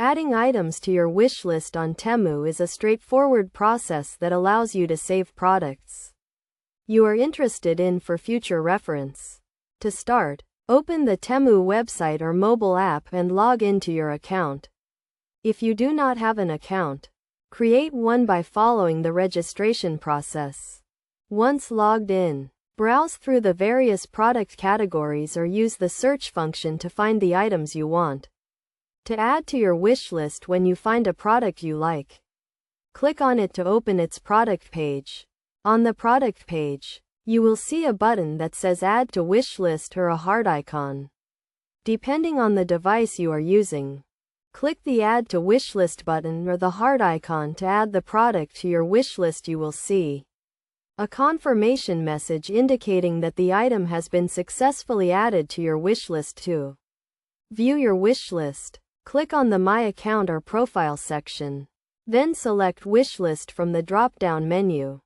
Adding items to your wish list on Temu is a straightforward process that allows you to save products you are interested in for future reference. To start, open the Temu website or mobile app and log into your account. If you do not have an account, create one by following the registration process. Once logged in, browse through the various product categories or use the search function to find the items you want to add to your wish list. When you find a product you like, click on it to open its product page. On the product page, you will see a button that says Add to Wish List or a heart icon. Depending on the device you are using, click the Add to Wish List button or the heart icon to add the product to your wish list. You will see a confirmation message indicating that the item has been successfully added to your wish list. To view your wish list, click on the My Account or Profile section. Then select Wishlist from the drop-down menu.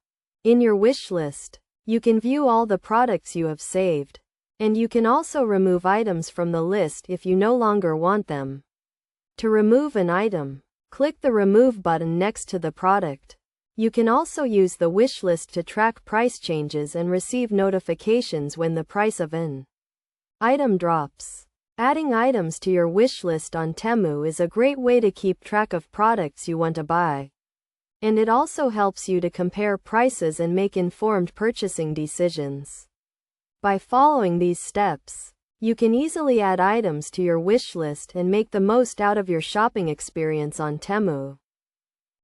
In your wish list, you can view all the products you have saved, and you can also remove items from the list if you no longer want them. To remove an item, click the Remove button next to the product. You can also use the wish list to track price changes and receive notifications when the price of an item drops. Adding items to your wish list on Temu is a great way to keep track of products you want to buy. And it also helps you to compare prices and make informed purchasing decisions. By following these steps, you can easily add items to your wish list and make the most out of your shopping experience on Temu.